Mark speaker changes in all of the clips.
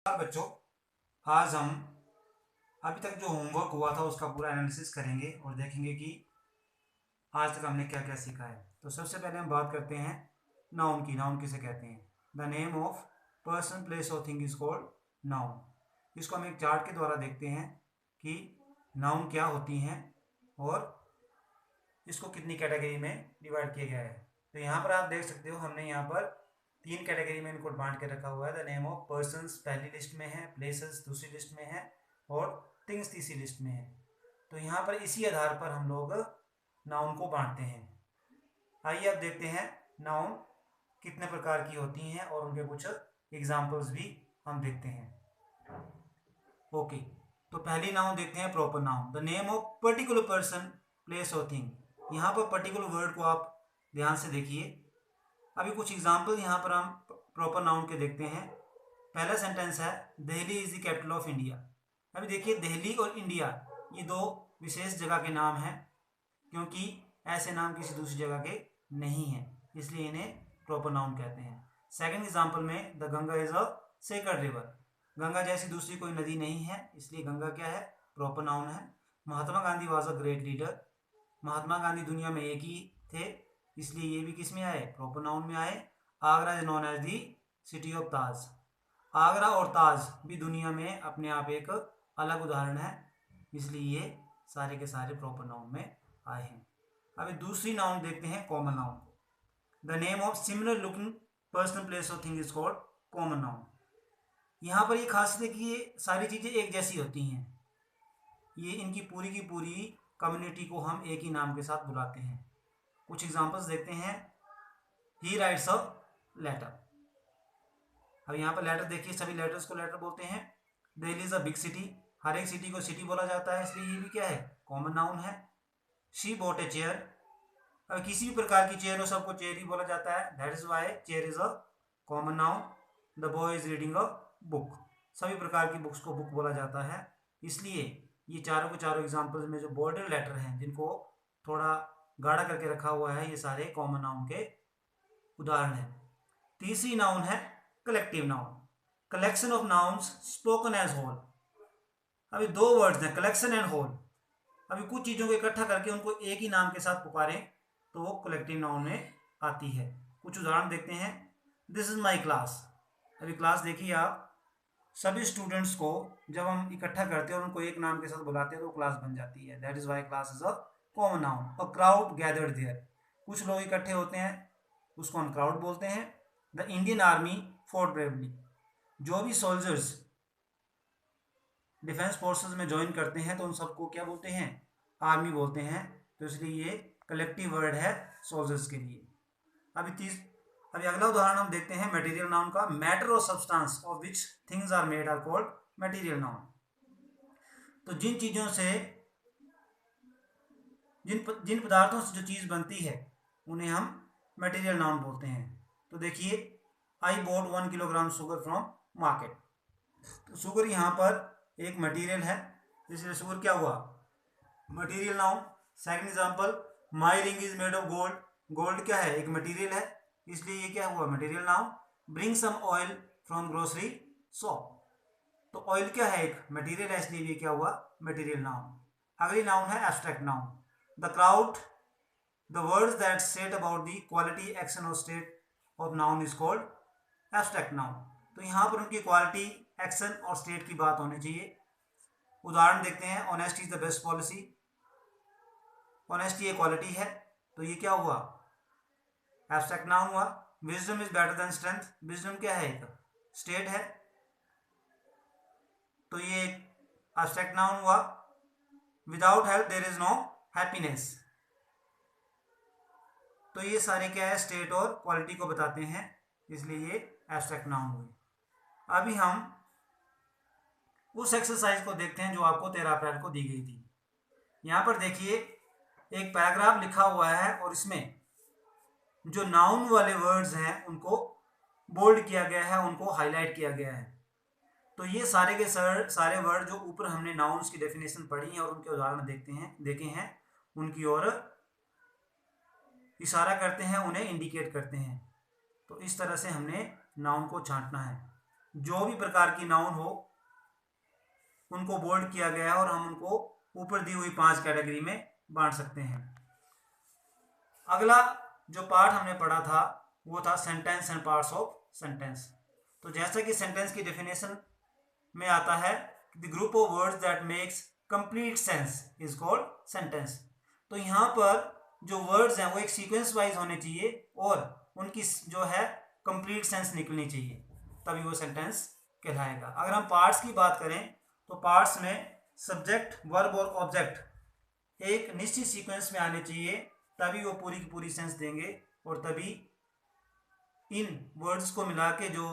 Speaker 1: बच्चों, आज हम अभी तक जो होमवर्क हुआ था उसका पूरा एनालिसिस करेंगे और देखेंगे कि आज तक हमने क्या क्या सीखा है। तो सबसे पहले हम बात करते हैं नाउन की। नाउन किसे कहते हैं? The name of person, place और थिंग इज कॉल्ड नाउन। इसको हम एक चार्ट के द्वारा देखते हैं कि नाउन क्या होती हैं और इसको कितनी कैटेगरी में डिवाइड किया गया है। तो यहाँ पर आप देख सकते हो, हमने यहाँ पर 3 कैटेगरी में इनको बांट के रखा हुआ है। द नेम ऑफ पर्सन्स पहली लिस्ट में है, प्लेसेस दूसरी लिस्ट में है और थिंग्स तीसरी लिस्ट में है। तो यहाँ पर इसी आधार पर हम लोग नाउन को बांटते हैं। आइए अब देखते हैं नाउन कितने प्रकार की होती हैं और उनके कुछ एग्जाम्पल्स भी हम देखते हैं। ओके, तो पहली नाउन देखते हैं proper noun. The name of particular person, place और थिंग। यहाँ पर पर्टिकुलर वर्ड को आप ध्यान से देखिए। अभी कुछ एग्जाम्पल यहाँ पर हम प्रॉपर नाउन के देखते हैं। पहला सेंटेंस है Delhi is the capital of India. अभी देखिए, दिल्ली और इंडिया ये दो विशेष जगह के नाम हैं, क्योंकि ऐसे नाम किसी दूसरी जगह के नहीं हैं, इसलिए इन्हें प्रॉपर नाउन कहते हैं। सेकंड एग्जाम्पल में the Ganga is a sacred river. Ganga जैसी दूसरी कोई नदी नहीं है, इसलिए गंगा क्या है? प्रॉपर नाउन है। Mahatma Gandhi was a great leader. Mahatma Gandhi दुनिया में एक ही थे, इसलिए ये भी किस में आए? प्रॉपर नाउन में आए। Agra is known as the city of Taj. Agra और ताज भी दुनिया में अपने आप एक अलग उदाहरण है, इसलिए ये सारे के सारे प्रॉपर नाउन में आए हैं। अभी दूसरी नाउन देखते हैं common noun. The name of similar looking person, place और thing is called common noun. यहाँ पर ये खासियत है कि ये सारी चीज़ें एक जैसी होती हैं। ये इनकी पूरी की पूरी कम्युनिटी को हम एक ही नाम के साथ बुलाते हैं। कुछ एग्जांपल्स देखते हैं। He writes a letter. अब यहाँ पर लेटर देखिए, सभी लेटर्स को लेटर बोलते हैं। Delhi is a big city. हर एक सिटी को सिटी बोला जाता है, इसलिए ये भी क्या है? कॉमन नाउन है। She bought a chair. अब किसी भी प्रकार की चेयर हो, सबको चेयर ही बोला जाता है, that is why chair is a common noun. The boy is reading a book. सभी प्रकार की बुक्स को बुक बोला जाता है, इसलिए ये चारों के चारों एग्जाम्पल्स में जो बॉर्डर लेटर हैं, जिनको थोड़ा गाढ़ा करके रखा हुआ है, ये सारे कॉमन नाउन के उदाहरण हैं। तीसरी नाउन है collective noun. Collection of nouns spoken as whole. अभी दो वर्ड्स हैं, कलेक्शन एंड होल। अभी कुछ चीज़ों को इकट्ठा करके उनको एक ही नाम के साथ पुकारें तो वो कलेक्टिव नाउन में आती है। कुछ उदाहरण देखते हैं। This is my class. अभी क्लास देखिए आप, सभी स्टूडेंट्स को जब हम इकट्ठा करते हैं और उनको एक नाम के साथ बुलाते हैं तो क्लास बन जाती है, that is why class is a common noun. A crowd gathered there. कुछ लोग इकट्ठे होते हैं, उसको हम क्राउड बोलते हैं। The Indian army for bravely. जो भी सोल्जर्स डिफेंस फोर्सेस में ज्वाइन करते हैं तो उन सबको क्या बोलते हैं? आर्मी बोलते हैं। तो इसलिए ये कलेक्टिव वर्ड है सोल्जर्स के लिए। अभी अगला उदाहरण हम देखते हैं मटेरियल नाउन का। मैटर और substance of which things are made are called material noun. तो जिन चीज़ों से, जिन पदार्थों से जो चीज़ बनती है उन्हें हम मटेरियल नाउन बोलते हैं। तो देखिए, I bought 1 kilogram sugar from market. तो शुगर यहाँ पर एक मटेरियल है, इसलिए शुगर क्या हुआ? Material noun. Second example, my ring is made of gold. Gold क्या है? एक मटेरियल है, इसलिए ये क्या हुआ? Material noun. Bring some oil from grocery shop. तो ऑयल क्या है? एक मटेरियल है, इसलिए ये क्या हुआ? Material noun. अगली नाउन है abstract noun. The crowd, the words that set about the quality, action और state of noun is called abstract noun. तो यहाँ पर उनकी क्वालिटी, एक्शन और स्टेट की बात होनी चाहिए। उदाहरण देखते हैं। Honesty is the best policy. Honesty एक क्वालिटी है, तो ये क्या हुआ? एब्स्ट्रैक्ट नाउन हुआ। Wisdom is better than strength. Wisdom क्या है? एक स्टेट है, तो ये एक एब्स्ट्रैक्ट नाउन हुआ। Without help there is no happiness. तो ये सारे क्या है? स्टेट और क्वालिटी को बताते हैं, इसलिए ये एब्स्ट्रैक्ट नाउन हुए। अभी हम उस एक्सरसाइज को देखते हैं जो आपको 13 अप्रैल को दी गई थी। यहाँ पर देखिए, एक पैराग्राफ लिखा हुआ है और इसमें जो नाउन वाले वर्ड्स हैं उनको बोल्ड किया गया है, उनको हाईलाइट किया गया है। तो ये सारे के सारे वर्ड जो ऊपर हमने नाउन्स की डेफिनेशन पढ़ी है और उनके उदाहरण देखे हैं, उनकी ओर इशारा करते हैं, उन्हें इंडिकेट करते हैं। तो इस तरह से हमने नाउन को छांटना है। जो भी प्रकार की नाउन हो उनको बोल्ड किया गया है और हम उनको ऊपर दी हुई 5 कैटेगरी में बांट सकते हैं। अगला जो पार्ट हमने पढ़ा था वो था sentence and parts of sentence. तो जैसा कि सेंटेंस की डेफिनेशन में आता है, the group of words that makes complete sense is called sentence. तो यहाँ पर जो वर्ड्स हैं वो एक सीक्वेंस वाइज होने चाहिए और उनकी जो है कंप्लीट सेंस निकलनी चाहिए, तभी वो सेंटेंस कहलाएगा। अगर हम पार्ट्स की बात करें तो पार्ट्स में सब्जेक्ट, वर्ब और ऑब्जेक्ट एक निश्चित सीक्वेंस में आने चाहिए, तभी वो पूरी की पूरी सेंस देंगे और तभी इन वर्ड्स को मिला के जो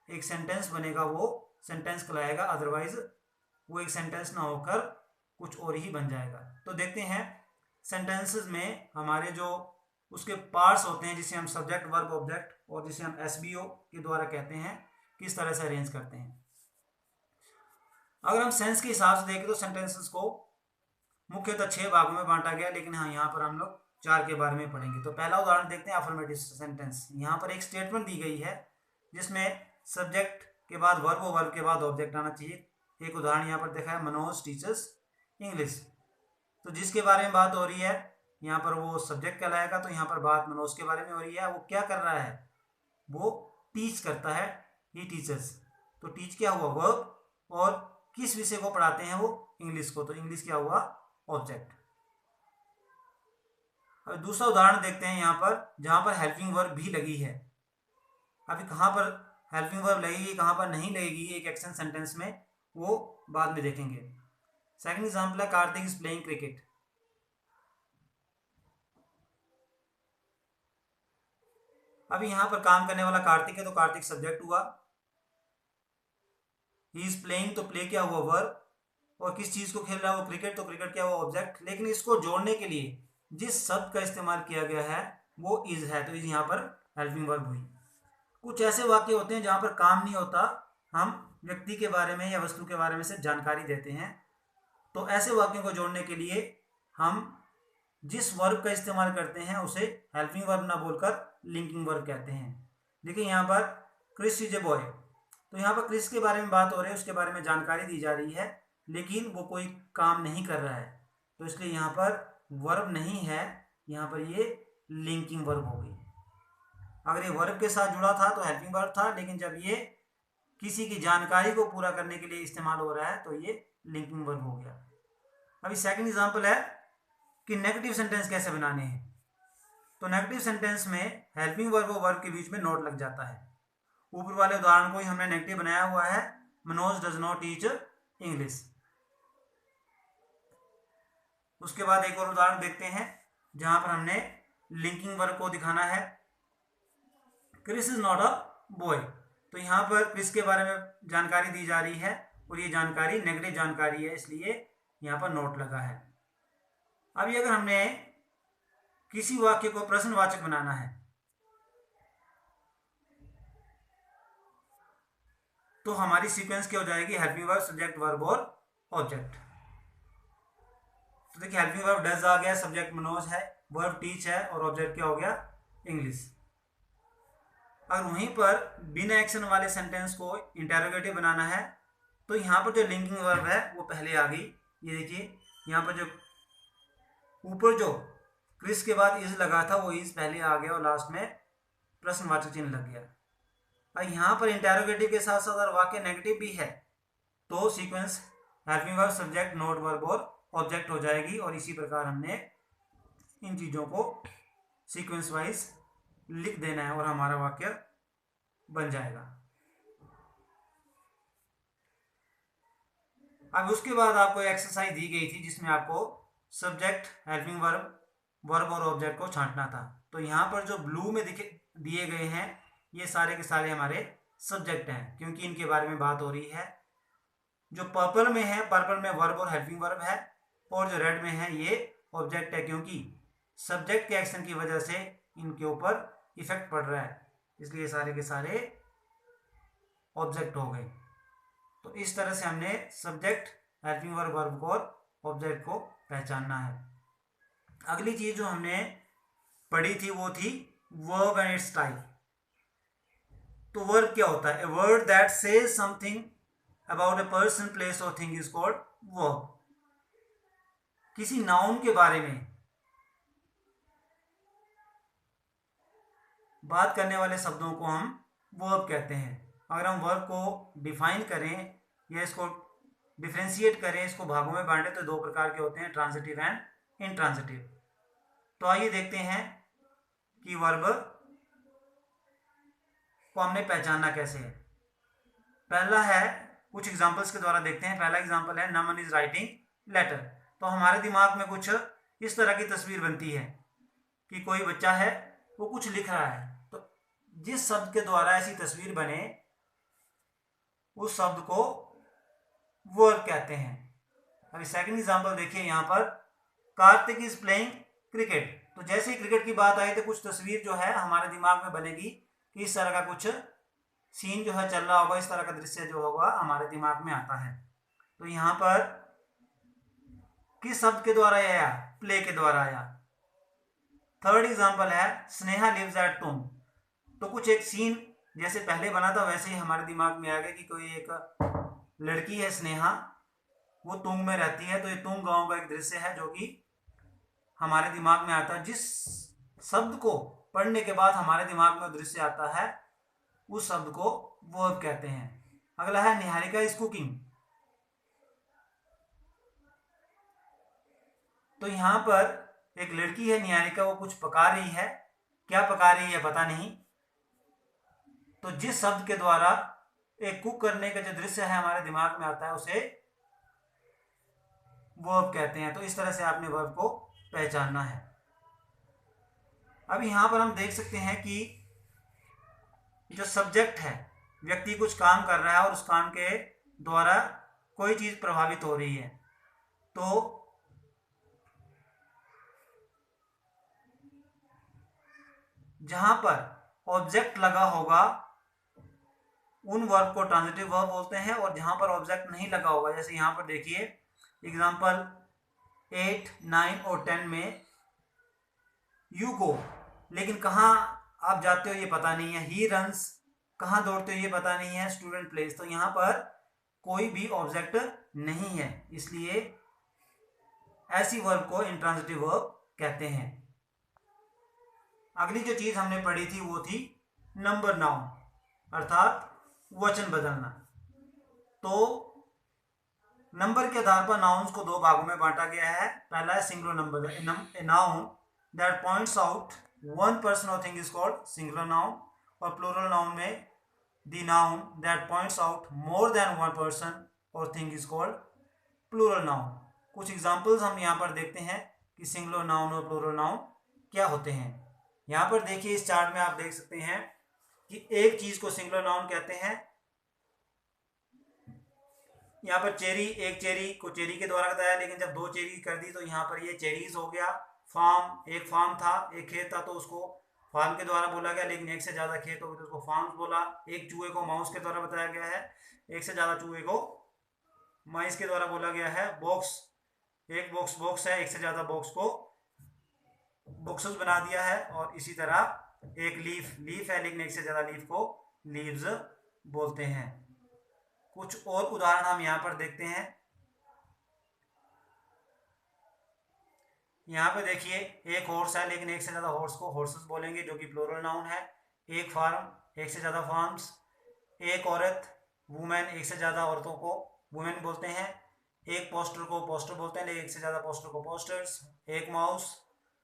Speaker 1: एक सेंटेंस बनेगा वो सेंटेंस कहलाएगा, अदरवाइज वो एक सेंटेंस ना होकर कुछ और ही बन जाएगा। तो देखते हैं सेंटेंसेस में हमारे जो उसके पार्ट्स होते हैं जिसे हम सब्जेक्ट, वर्ब, ऑब्जेक्ट और जिसे हम एसबीओ के द्वारा कहते हैं, किस तरह से अरेंज करते हैं। अगर हम सेंस के हिसाब से देखें तो सेंटेंसेस को मुख्यतः 6 भागों में बांटा गया, लेकिन हाँ यहाँ पर हम लोग 4 के बारे में पढ़ेंगे। तो पहला उदाहरण देखते हैं अफर्मेटिव सेंटेंस। यहाँ पर एक स्टेटमेंट दी गई है जिसमें सब्जेक्ट के बाद वर्ब और वर्ब के बाद ऑब्जेक्ट आना चाहिए। एक उदाहरण यहाँ पर देखा है, मनोज टीचर्स इंग्लिश। तो जिसके बारे में बात हो रही है यहाँ पर वो सब्जेक्ट कहलाएगा। तो यहाँ पर बात मनोज के बारे में हो रही है। वो क्या कर रहा है, वो टीच करता है, ही टीचर्स। तो टीच क्या हुआ, वर्ब, और किस विषय को पढ़ाते हैं वो, इंग्लिश को। तो इंग्लिश क्या हुआ, ऑब्जेक्ट। अब दूसरा उदाहरण देखते हैं यहाँ पर, जहाँ पर हेल्पिंग वर्ब भी लगी है। अभी कहाँ पर हेल्पिंग वर्ब लगेगी, कहाँ पर नहीं लगेगी एक एक्शन सेंटेंस में, वो बाद में देखेंगे। सेकंड एग्जांपल है, कार्तिक इज प्लेइंग क्रिकेट। अभी यहाँ पर काम करने वाला कार्तिक है, तो कार्तिक सब्जेक्ट हुआ। ही इज प्लेइंग, तो प्ले क्या हुआ, वर्ब, और किस चीज को खेल रहा है वो, क्रिकेट, तो क्रिकेट क्या हुआ, ऑब्जेक्ट। लेकिन इसको जोड़ने के लिए जिस शब्द का इस्तेमाल किया गया है वो इज है, तो इज यहाँ पर हेल्पिंग वर्ब हुई। कुछ ऐसे वाक्य होते हैं जहाँ पर काम नहीं होता, हम व्यक्ति के बारे में या वस्तु के बारे में से जानकारी देते हैं। तो ऐसे वाक्यों को जोड़ने के लिए हम जिस वर्ब का इस्तेमाल करते हैं उसे हेल्पिंग वर्ब ना बोलकर लिंकिंग वर्ब कहते हैं। देखिए यहाँ पर क्रिस इज ए बॉय, तो यहाँ पर क्रिस के बारे में बात हो रही है, उसके बारे में जानकारी दी जा रही है, लेकिन वो कोई काम नहीं कर रहा है, तो इसलिए यहाँ पर वर्ब नहीं है, यहाँ पर ये लिंकिंग वर्ब हो गई। अगर ये वर्ब के साथ जुड़ा था तो हेल्पिंग वर्ब था, लेकिन जब ये किसी की जानकारी को पूरा करने के लिए इस्तेमाल हो रहा है तो ये लिंकिंग वर्ब हो गया। अभी सेकंड एग्जांपल है कि नेगेटिव सेंटेंस कैसे बनाने हैं। तो नेगेटिव सेंटेंस में हेल्पिंग वर्ब और वर्ब के बीच में नोट लग जाता है। ऊपर वाले उदाहरण को ही हमने नेगेटिव बनाया हुआ है, Manoj does not teach English. उसके बाद एक और उदाहरण देखते हैं जहां पर हमने लिंकिंग वर्ब को दिखाना है, Chris is not a boy. तो यहाँ पर क्रिस के बारे में जानकारी दी जा रही है और ये जानकारी नेगेटिव जानकारी है, इसलिए यहाँ पर नोट लगा है। अभी अगर हमने किसी वाक्य को प्रश्नवाचक बनाना है तो हमारी सीक्वेंस क्या हो जाएगी, हेल्पिंग वर्ब, सब्जेक्ट, वर्ब और ऑब्जेक्ट। तो देखिए हेल्पिंग वर्ब डज आ गया, सब्जेक्ट मनोज है, वर्ब टीच है और ऑब्जेक्ट क्या हो गया, इंग्लिश। अगर वहीं पर बिना एक्शन वाले सेंटेंस को इंटेरोगेटिव बनाना है तो यहाँ पर जो लिंकिंग वर्ब है वो पहले आ गई। ये देखिए यहाँ पर जो ऊपर जो क्रिस के बाद इज लगा था वो इज पहले आ गया और लास्ट में प्रश्नवाचक चिन्ह लग गया। अब यहाँ पर इंटेरोगेटिव के साथ साथ अगर वाक्य नेगेटिव भी है तो sequence helping verb, subject, note, verb और ऑब्जेक्ट हो जाएगी। और इसी प्रकार हमने इन चीज़ों को सीक्वेंस वाइज लिख देना है और हमारा वाक्य बन जाएगा। अब उसके बाद आपको एक्सरसाइज दी गई थी जिसमें आपको सब्जेक्ट, हेल्पिंग वर्ब, वर्ब और ऑब्जेक्ट को छांटना था। तो यहाँ पर जो ब्लू में दिए गए हैं ये सारे के सारे हमारे सब्जेक्ट हैं, क्योंकि इनके बारे में बात हो रही है। जो पर्पल में है, पर्पल में वर्ब और हेल्पिंग वर्ब है, और जो रेड में है ये ऑब्जेक्ट है, क्योंकि सब्जेक्ट के एक्शन की वजह से इनके ऊपर इफेक्ट पड़ रहा है, इसलिए सारे के सारे ऑब्जेक्ट हो गए। तो इस तरह से हमने सब्जेक्ट, हेल्पिंग वर्ब, वर्ब और ऑब्जेक्ट को पहचानना है। अगली चीज जो हमने पढ़ी थी वो थी वर्ब एंड इट्स टाइप। तो वर्ब क्या होता है? A word that says something about a person, place और थिंग इज कॉल्ड वर्ब। किसी नाउन के बारे में बात करने वाले शब्दों को हम वर्ब कहते हैं। अगर हम वर्ब को डिफाइन करें या इसको डिफ्रेंशिएट करें, इसको भागों में बांटें, तो दो प्रकार के होते हैं, ट्रांजिटिव एंड इंट्रांजिटिव। तो आइए देखते हैं कि वर्ब को हमने पहचानना कैसे है। पहला है, कुछ एग्जांपल्स के द्वारा देखते हैं। पहला एग्जांपल है नमन इज राइटिंग लेटर। तो हमारे दिमाग में कुछ इस तरह की तस्वीर बनती है कि कोई बच्चा है, वो कुछ लिख रहा है। तो जिस शब्द के द्वारा ऐसी तस्वीर बने, उस शब्द को वर्ब कहते हैं। अभी सेकंड एग्जांपल देखिए यहाँ पर, कार्तिक इज प्लेइंग क्रिकेट। तो जैसे ही क्रिकेट की बात आई तो कुछ तस्वीर जो है हमारे दिमाग में बनेगी कि इस तरह का कुछ सीन जो है चल रहा होगा, इस तरह का दृश्य जो होगा हमारे दिमाग में आता है। तो यहाँ पर किस शब्द के द्वारा आया? प्ले के द्वारा आया। थर्ड एग्जांपल है स्नेहा लिव्स एट तुंग। तो कुछ एक सीन जैसे पहले बना था वैसे ही हमारे दिमाग में आ गया कि कोई एक लड़की है स्नेहा, वो तुंग में रहती है। तो ये तुंग गांव का एक दृश्य है जो कि हमारे दिमाग में आता है। जिस शब्द को पढ़ने के बाद हमारे दिमाग में दृश्य आता है, उस शब्द को वर्ब कहते हैं। अगला है निहारिका इज कुकिंग। तो यहाँ पर एक लड़की है निहारिका, वो कुछ पका रही है। क्या पका रही है पता नहीं। तो जिस शब्द के द्वारा एक कुक करने का जो दृश्य है हमारे दिमाग में आता है, उसे वर्ब कहते हैं। तो इस तरह से आपने वर्ब को पहचानना है। अब यहाँ पर हम देख सकते हैं कि जो सब्जेक्ट है, व्यक्ति कुछ काम कर रहा है और उस काम के द्वारा कोई चीज प्रभावित हो रही है। तो जहां पर ऑब्जेक्ट लगा होगा उन वर्ब को ट्रांजिटिव वर्ब बोलते हैं, और जहां पर ऑब्जेक्ट नहीं लगा होगा, जैसे यहां पर देखिए एग्जांपल 8, 9 और 10 में यू गो, लेकिन कहाँ आप जाते हो ये पता नहीं है। ही रन्स, कहाँ दौड़ते हो ये पता नहीं है। स्टूडेंट प्लेस, तो यहाँ पर कोई भी ऑब्जेक्ट नहीं है, इसलिए ऐसी वर्ब को इंट्रांजिटिव वर्ब कहते हैं। अगली जो चीज हमने पढ़ी थी वो थी नंबर नाउन, अर्थात वचन बदलना। तो नंबर के आधार पर नाउन्स को दो भागों में बांटा गया है। पहला है singular number, a noun that points out one person और thing is called singular noun. और प्लूरल नाउन में the noun that points out more than one person और thing is called plural noun. कुछ एग्जांपल्स हम यहाँ पर देखते हैं कि सिंगुलर नाउन और प्लूरल नाउन क्या होते हैं। यहाँ पर देखिए इस चार्ट में आप देख सकते हैं कि एक चीज को सिंगुलर नाउन कहते हैं। यहाँ पर चेरी, एक चेरी को चेरी के द्वारा बताया, लेकिन जब दो चेरी कर दी तो यहाँ पर ये चेरीज हो गया। फार्म, एक फार्म था, एक खेत था, तो उसको फार्म के द्वारा बोला गया, लेकिन एक से ज्यादा खेत हो गए तो उसको फार्म्स बोला। एक चूहे को माउस के द्वारा बताया गया है, एक से ज्यादा चूहे को माइस के द्वारा बोला गया है। बॉक्स, एक बॉक्स है, एक से ज्यादा बॉक्स को बॉक्सेस बना दिया है। और इसी तरह एक लीफ है, लेकिन एक से ज्यादा लीफ को लीव्स बोलते हैं। कुछ और उदाहरण हम यहाँ पर देखते हैं। यहाँ पे देखिए एक हॉर्स है, लेकिन एक से ज्यादा हॉर्स को हॉर्सेस बोलेंगे, जो कि प्लूरल नाउन है। एक फार्म, एक से ज्यादा फार्म्स। एक औरत, वुमेन, एक से ज्यादा औरतों को वुमेन बोलते हैं। एक पोस्टर को पोस्टर बोलते हैं, लेकिन एक से ज्यादा पोस्टर को पोस्टर्स। एक माउस,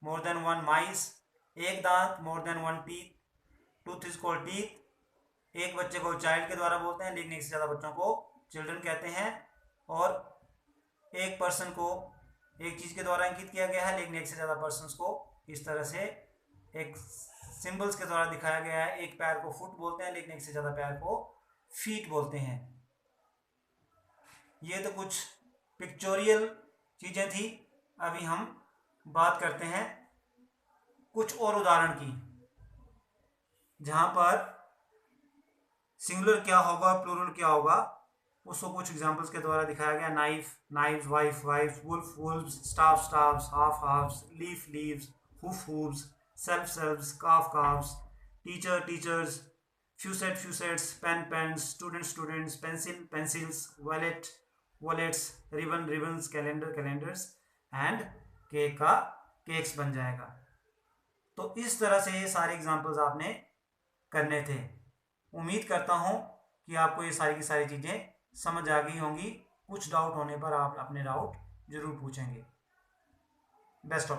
Speaker 1: मोर देन वन माइस। एक दांत, मोर than one teeth, tooth is called teeth. एक बच्चे को चाइल्ड के द्वारा बोलते हैं, लेकिन एक से ज्यादा बच्चों को चिल्ड्रन कहते हैं। और एक पर्सन को एक चीज के द्वारा अंकित किया गया है, लेकिन एक से ज्यादा पर्सन्स को इस तरह से एक सिंबल्स के द्वारा दिखाया गया है। एक पैर को फुट बोलते हैं, लेकिन एक से ज्यादा पैर को फीट बोलते हैं। ये तो कुछ पिक्चोरियल चीजें थी। अभी हम बात करते हैं कुछ और उदाहरण की, जहां पर सिंगुलर क्या होगा, प्लूरल क्या होगा, उसको कुछ एग्जांपल्स के द्वारा दिखाया गया। Knife, knives, wife, wifes, wolf, wolves, staff, staffs, half, halfs, leaf, leaves, hoof, hoofs, self, selves, calf, calfs, teacher, teachers, few sets, pen pens, students, pencils, wallets, ribbons, calendars and cake का cakes बन जाएगा। तो इस तरह से ये सारे examples आपने करने थे। उम्मीद करता हूँ कि आपको ये सारी की सारी चीज़ें समझ आ गई होंगी। कुछ डाउट होने पर आप अपने डाउट जरूर पूछेंगे। Best of